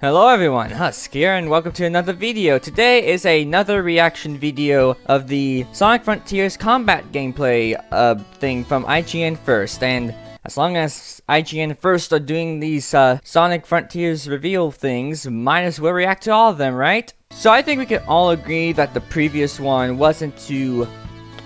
Hello everyone, Husk here, and welcome to another video. Today is another reaction video of the Sonic Frontiers combat gameplay thing from IGN First. And as long as IGN First are doing these Sonic Frontiers reveal things, might as well react to all of them, right? So I think we can all agree that the previous one wasn't to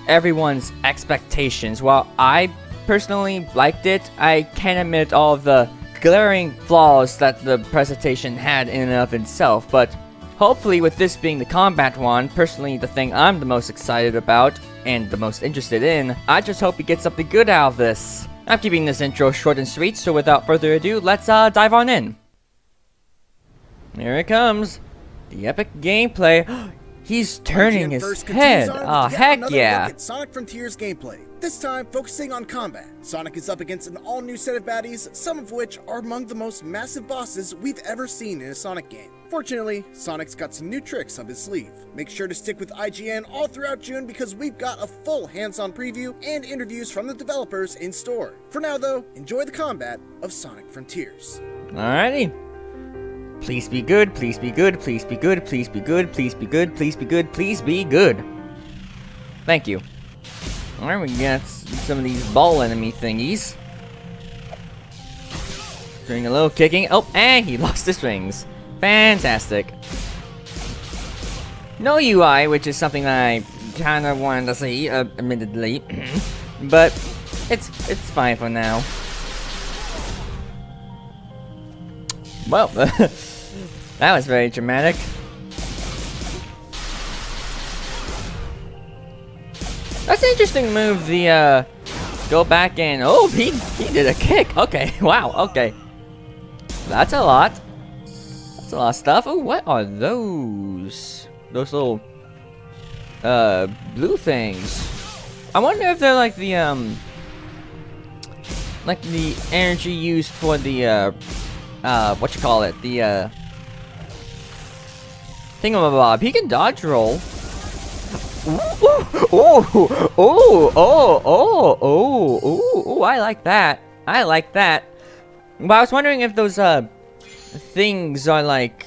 everyone's expectations. While I personally liked it, I can't admit all of the glaring flaws that the presentation had in and of itself, but hopefully with this being the combat one, personally the thing I'm the most excited about and the most interested in, I just hope we get something good out of this. I'm keeping this intro short and sweet, so without further ado, let's dive on in. Here it comes, the epic gameplay. He's turning his head. Oh, heck yeah. Look at Sonic Frontiers gameplay. This time, focusing on combat. Sonic is up against an all-new set of baddies, some of which are among the most massive bosses we've ever seen in a Sonic game. Fortunately, Sonic's got some new tricks up his sleeve. Make sure to stick with IGN all throughout June because we've got a full hands-on preview and interviews from the developers in store. For now though, enjoy the combat of Sonic Frontiers. Alrighty. Please be good, please be good, please be good, please be good, please be good, please be good, please be good. Thank you. Alright, we got some of these ball enemy thingies. Doing a little kicking. Oh, and he lost his rings. Fantastic. No UI, which is something that I kind of wanted to see, admittedly. But it's fine for now. Well, that was very dramatic. That's an interesting move, the, go back and, oh, he did a kick. Okay, wow, okay. That's a lot. That's a lot of stuff. Oh, what are those? Those little, blue things. I wonder if they're like the energy used for the, what you call it? The, thingamabob. He can dodge roll. Oh, I like that. I like that. But I was wondering if those, things are like,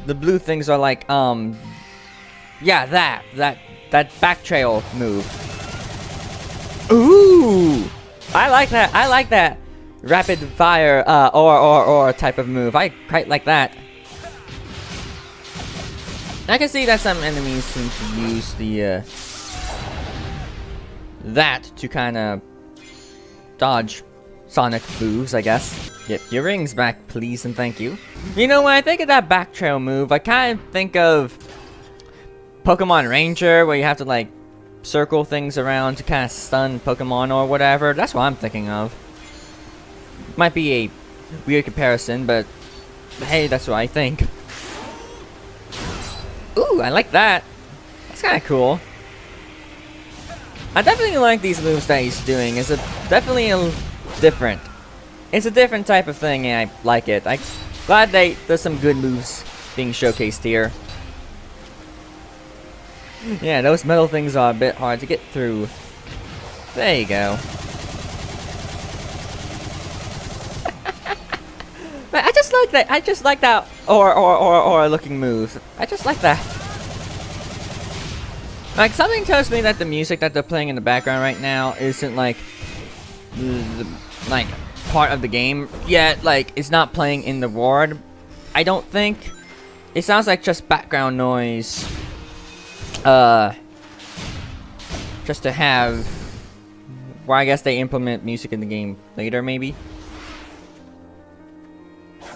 the blue things are like, yeah, that back trail move. Ooh, I like that rapid fire, or type of move. I quite like that. I can see that some enemies seem to use the, that to kind of dodge Sonic moves, I guess. Get your rings back, please, and thank you. You know, when I think of that back trail move, I kind of think of Pokemon Ranger, where you have to, like, circle things around to kind of stun Pokemon or whatever. That's what I'm thinking of. Might be a weird comparison, but hey, that's what I think. Ooh, I like that. That's kind of cool. I definitely like these moves that he's doing. It's definitely different. It's a different type of thing, and I like it. I'm glad there's some good moves being showcased here. Yeah, those metal things are a bit hard to get through. There you go. I just like that. I just like that or looking moves. I just like that. Like, something tells me that the music that they're playing in the background right now isn't like like part of the game yet. Like, it's not playing in the world. I don't think. It sounds like just background noise. Just to have. Well, I guess they implement music in the game later, maybe.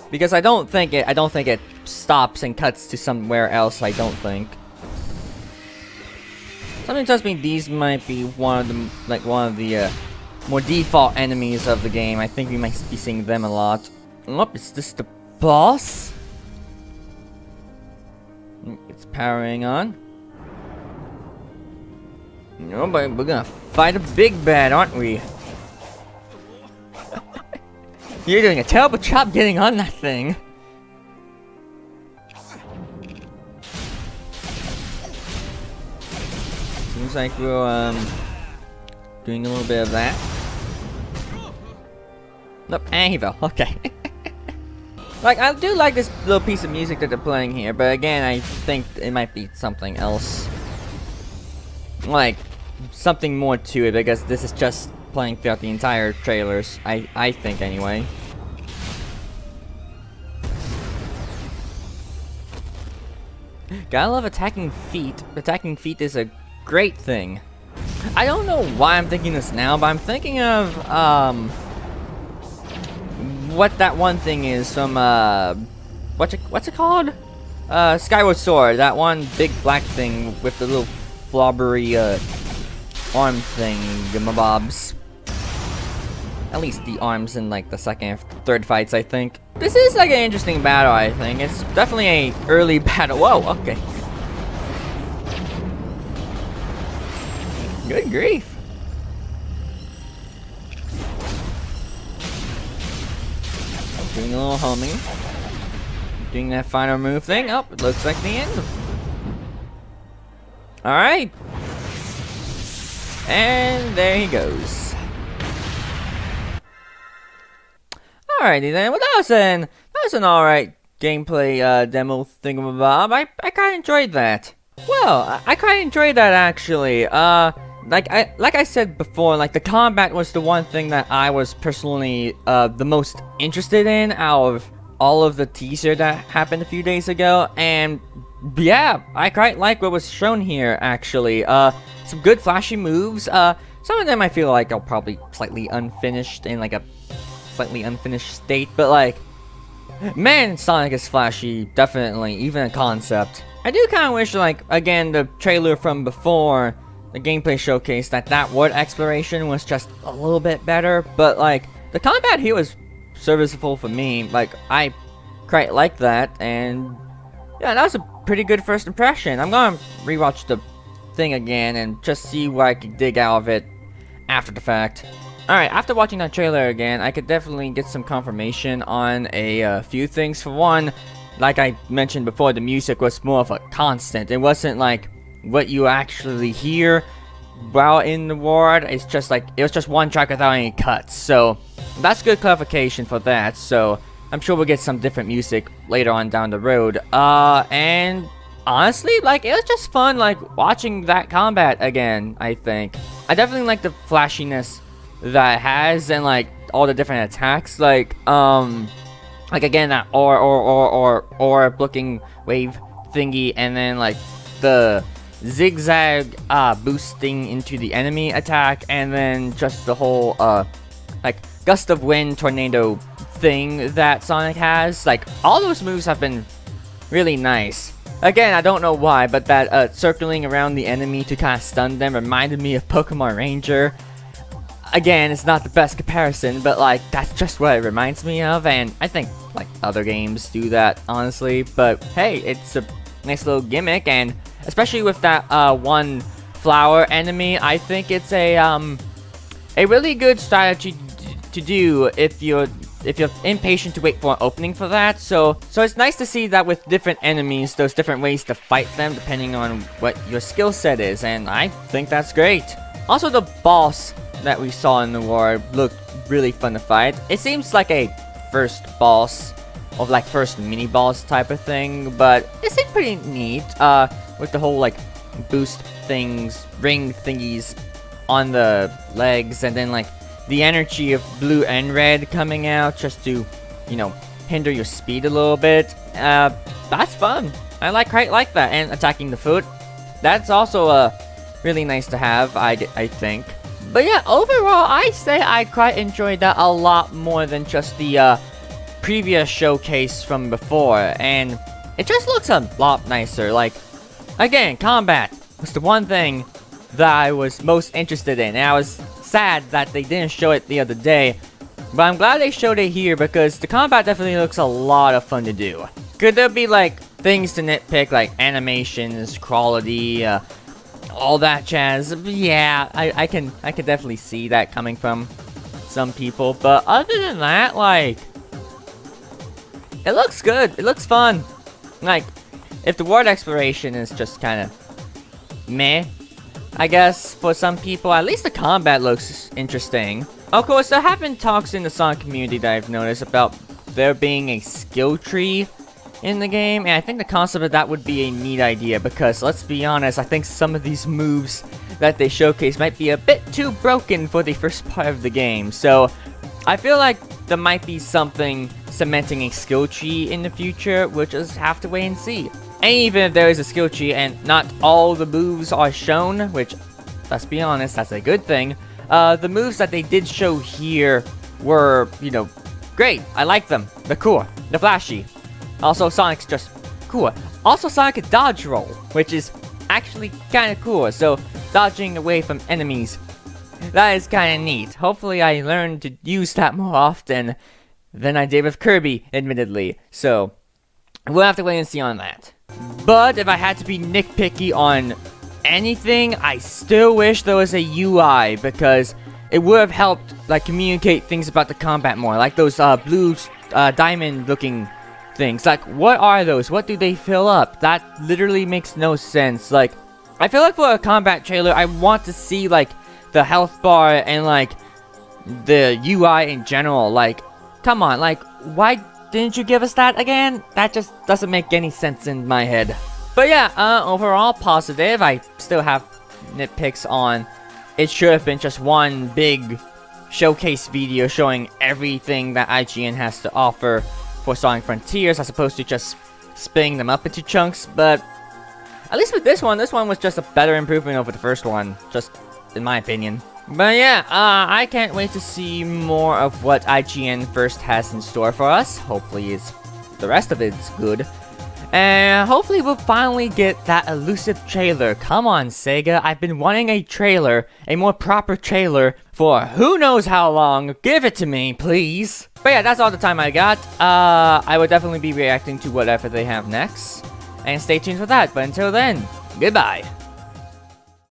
Because I don't think it stops and cuts to somewhere else. I don't think. Something tells me these might be one of the more default enemies of the game. I think we might be seeing them a lot. Oh, is this the boss? It's powering on. No, but we're gonna fight a big bad, aren't we? You're doing a terrible job getting on that thing. Seems like we're doing a little bit of that. Nope, and he fell. Okay. Like, I do like this little piece of music that they're playing here, but again, I think it might be something else. Like, something more to it, because this is just playing throughout the entire trailers. I think, anyway. Gotta love attacking feet. Attacking feet is a great thing. I don't know why I'm thinking this now, but I'm thinking of, what that one thing is from, what's it called? Skyward Sword. That one big black thing with the little flobbery, arm thing, mabobs. At least the arms in, like, the second and third fights, I think. This is, like, an interesting battle, I think. It's definitely a early battle. Whoa, okay. Good grief. Doing a little homing. Doing that final move thing. Oh, it looks like the end. Alright. And there he goes. Alrighty then, well that was an alright gameplay demo thingamabob. I kinda enjoyed that. Well, I kinda enjoyed that actually. Like I said before, like the combat was the one thing that I was personally the most interested in out of all of the teaser that happened a few days ago, and yeah, I quite like what was shown here actually. Some good flashy moves. Some of them I feel like are probably slightly unfinished in like a slightly unfinished state, but like, man, Sonic is flashy, definitely, even a concept. I do kind of wish, like, again, the trailer from before, the gameplay showcase, that world exploration was just a little bit better, but like, the combat here was serviceable for me. Like, I quite like that, and yeah, that was a pretty good first impression. I'm gonna rewatch the thing again and just see what I can dig out of it after the fact. Alright, after watching that trailer again, I could definitely get some confirmation on a few things. For one, like I mentioned before, the music was more of a constant. It wasn't like what you actually hear while in the world. It's just like, it was just one track without any cuts. So, that's good clarification for that. So, I'm sure we'll get some different music later on down the road. And honestly, like, it was just fun, like, watching that combat again, I think. I definitely like the flashiness that it has, and like all the different attacks, like again that or looking wave thingy, and then like the zigzag boosting into the enemy attack, and then just the whole like gust of wind tornado thing that Sonic has. Like, all those moves have been really nice. Again, I don't know why, but that circling around the enemy to kind of stun them reminded me of Pokemon Ranger. Again, it's not the best comparison, but like, that's just what it reminds me of, and I think like other games do that, honestly. But hey, it's a nice little gimmick, and especially with that one flower enemy, I think it's a really good strategy to do if you're impatient to wait for an opening for that. So it's nice to see that with different enemies, there's different ways to fight them depending on what your skill set is, and I think that's great. Also, the boss that we saw in the war looked really fun to fight. It seems like a first boss, or like first mini boss type of thing, but it seemed pretty neat, with the whole like boost things, ring thingies on the legs, and then like the energy of blue and red coming out just to, you know, hinder your speed a little bit. That's fun. I quite like that. And attacking the foot, that's also really nice to have, I think. But yeah, overall, I say I quite enjoyed that a lot more than just the previous showcase from before, and it just looks a lot nicer. Like, again, combat was the one thing that I was most interested in, and I was sad that they didn't show it the other day, but I'm glad they showed it here because the combat definitely looks a lot of fun to do. Could there be like things to nitpick, like animations, quality, all that jazz? Yeah, I can definitely see that coming from some people, but other than that, like, it looks good. It looks fun. Like, if the world exploration is just kind of meh, I guess for some people, at least the combat looks interesting. Of course, there have been talks in the Sonic community that I've noticed about there being a skill tree in the game, and I think the concept of that would be a neat idea, because let's be honest, I think some of these moves that they showcase might be a bit too broken for the first part of the game. So I feel like there might be something cementing a skill tree in the future. We'll just have to wait and see. And even if there is a skill tree and not all the moves are shown, which, let's be honest, that's a good thing, the moves that they did show here were, you know, great. I like them. They're cool. They're flashy. Also, Sonic's just cool. Also, Sonic can dodge roll, which is actually kind of cool. So, dodging away from enemies, that is kind of neat. Hopefully, I learn to use that more often than I did with Kirby, admittedly. So, we'll have to wait and see on that. But if I had to be nitpicky on anything, I still wish there was a UI, because it would have helped, like, communicate things about the combat more. Like those blue diamond-looking things. Like, what are those? What do they fill up? That literally makes no sense. Like, I feel like for a combat trailer, I want to see, like, the health bar and, like, the UI in general. Like, come on, like, why didn't you give us that again? That just doesn't make any sense in my head. But yeah, overall positive. I still have nitpicks on it should have been just one big showcase video showing everything that IGN has to offer for Sonic Frontiers, as opposed to just splitting them up into chunks. But at least with this one was just a better improvement over the first one, just in my opinion. But yeah, I can't wait to see more of what IGN first has in store for us. Hopefully the rest of it's good. And hopefully we'll finally get that elusive trailer. Come on, Sega. I've been wanting a trailer, a more proper trailer, for who knows how long. Give it to me, please. But yeah, that's all the time I got. I will definitely be reacting to whatever they have next. And stay tuned for that. But until then, goodbye.